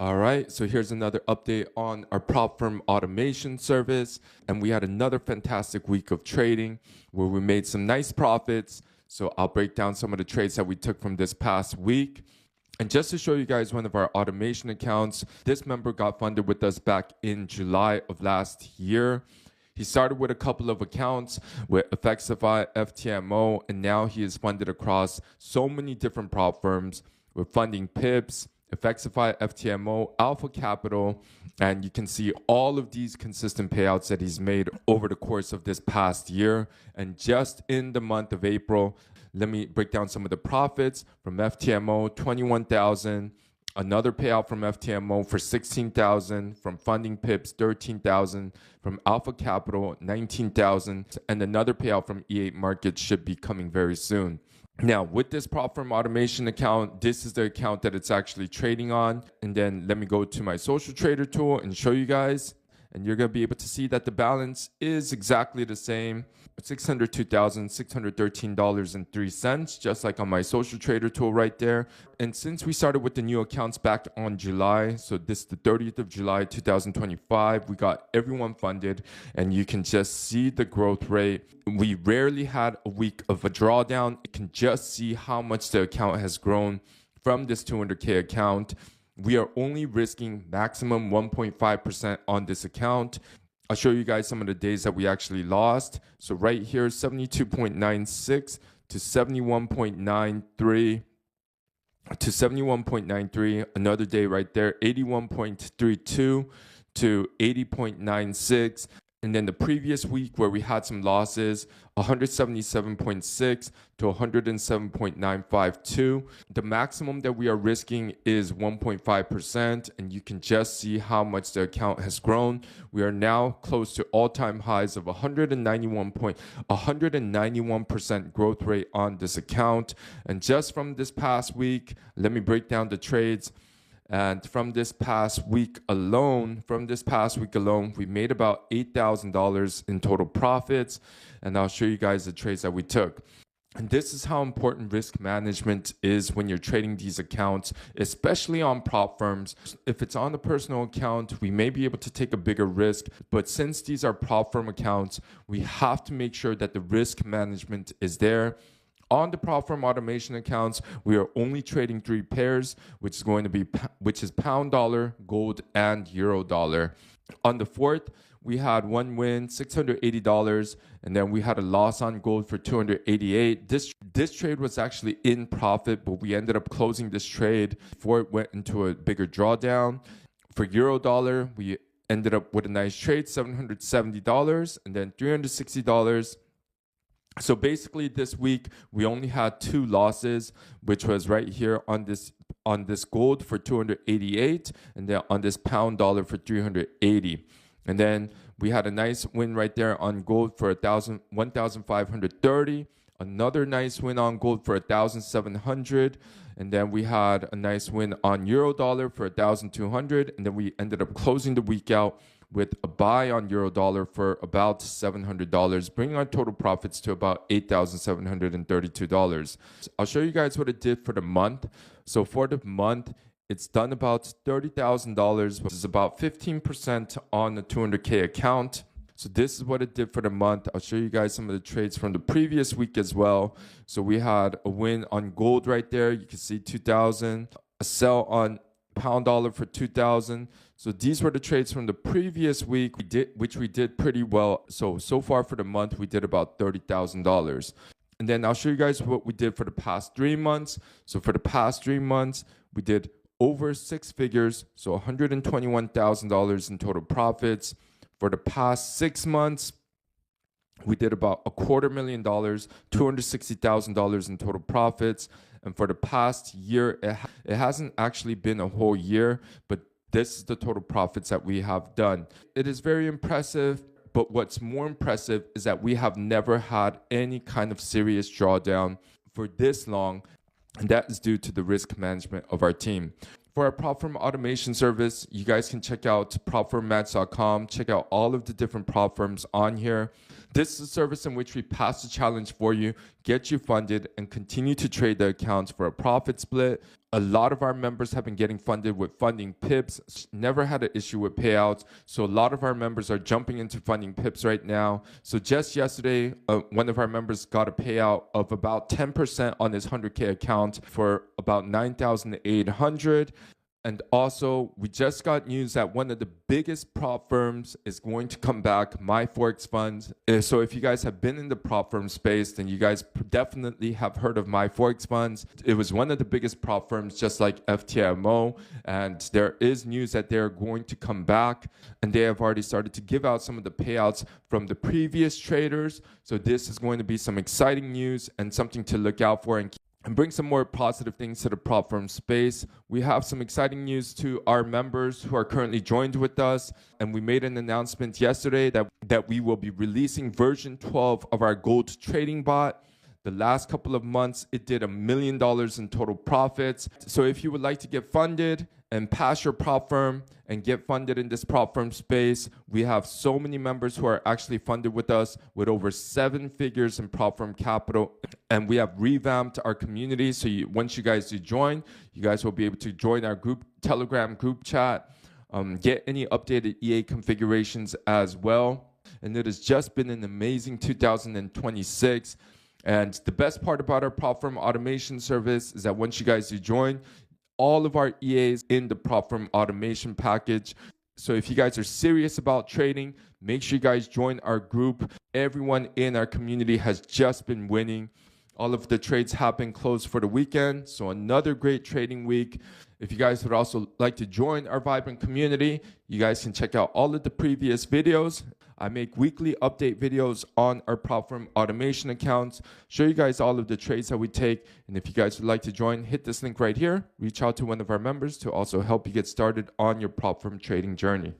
All right, so here's another update on our prop firm automation service. And we had another fantastic week of trading where we made some nice profits. So I'll break down some of the trades that we took from this past week. And just to show you guys one of our automation accounts, this member got funded with us back in July of last year. He started with a couple of accounts with Effectify, FTMO, and now he is funded across so many different prop firms with funding Pips, Effectify, FTMO, Alpha Capital, and you can see all of these consistent payouts that he's made over the course of this past year. And just in the month of April, let me break down some of the profits from FTMO, 21,000. Another payout from FTMO for 16,000, from funding Pips 13,000, from Alpha Capital 19,000, and another payout from E8 Markets should be coming very soon. Now, with this prop firm automation account, this is the account that it's actually trading on. And then let me go to my social trader tool and show you guys. And you're going to be able to see that the balance is exactly the same, $602,613.03, just like on my social trader tool right there. And since we started with the new accounts back on July, so this is the 30th of July, 2025, we got everyone funded, and you can just see the growth rate. We rarely had a week of a drawdown. You can just see how much the account has grown from this 200K account. We are only risking maximum 1.5% on this account. I'll show you guys some of the days that we actually lost. So right here, 72.96 to 71.93 to 71.93. Another day right there, 81.32 to 80.96. And then the previous week where we had some losses, 177.6 to 107.952. The maximum that we are risking is 1.5%. And you can just see how much the account has grown. We are now close to all-time highs of 191% growth rate on this account. And just from this past week, let me break down the trades. And from this past week alone, we made about $8,000 in total profits. And I'll show you guys the trades that we took. And this is how important risk management is when you're trading these accounts, especially on prop firms. If it's on a personal account, we may be able to take a bigger risk. But since these are prop firm accounts, we have to make sure that the risk management is there. On the prop firm automation accounts, we are only trading 3 pairs, which is pound dollar, gold, and euro dollar. On the 4th, we had one win, $680, and then we had a loss on gold for $288. This trade was actually in profit, but we ended up closing this trade before it went into a bigger drawdown. For euro dollar, we ended up with a nice trade, $770, and then $360. So basically this week we only had 2 losses, which was right here on this gold for 288 and then on this pound dollar for 380. And then we had a nice win right there on gold for 1,530. Another nice win on gold for 1,700. And then we had a nice win on euro dollar for 1,200. And then we ended up closing the week out with a buy on euro dollar for about $700, bringing our total profits to about $8,732. I'll show you guys what it did for the month. So for the month, it's done about $30,000, which is about 15% on the 200K account. So this is what it did for the month. I'll show you guys some of the trades from the previous week as well. So we had a win on gold right there. You can see 2,000, a sell on pound dollar for 2,000. So these were the trades from the previous week, which we did pretty well. So far for the month, we did about $30,000. And then I'll show you guys what we did for the past 3 months. So for the past 3 months, we did over 6 figures, so $121,000 in total profits. For the past 6 months, we did about $250,000, $260,000 in total profits. And for the past year, it hasn't actually been a whole year, but this is the total profits that we have done. It is very impressive, but what's more impressive is that we have never had any kind of serious drawdown for this long, and that is due to the risk management of our team. For our prop firm automation service, you guys can check out propfirmmatch.com. Check out all of the different prop firms on here. This is a service in which we pass the challenge for you, get you funded, and continue to trade the accounts for a profit split. A lot of our members have been getting funded with funding pips, never had an issue with payouts. So a lot of our members are jumping into funding pips right now. So just yesterday, one of our members got a payout of about 10% on his 100K account for about $9,800. And also, we just got news that one of the biggest prop firms is going to come back, My Forex Funds. So if you guys have been in the prop firm space, then you guys definitely have heard of My Forex Funds. It was one of the biggest prop firms, just like FTMO. And there is news that they're going to come back. And they have already started to give out some of the payouts from the previous traders. So this is going to be some exciting news and something to look out for and bring some more positive things to the prop firm space. We have some exciting news to our members who are currently joined with us. And we made an announcement yesterday that we will be releasing version 12 of our gold trading bot. The last couple of months, it did $1 million in total profits. So if you would like to get funded and pass your prop firm and get funded in this prop firm space, we have so many members who are actually funded with us with over 7 figures in prop firm capital. And we have revamped our community. So once you guys do join, you guys will be able to join our group, Telegram group chat, get any updated EA configurations as well. And it has just been an amazing 2026. And the best part about our prop firm automation service is that once you guys do join, all of our EAs in the prop firm automation package. So if you guys are serious about trading, make sure you guys join our group. Everyone in our community has just been winning. All of the trades have been closed for the weekend. So another great trading week. If you guys would also like to join our vibrant community, you guys can check out all of the previous videos. I make weekly update videos on our prop firm automation accounts, show you guys all of the trades that we take. And if you guys would like to join, hit this link right here. Reach out to one of our members to also help you get started on your prop firm trading journey.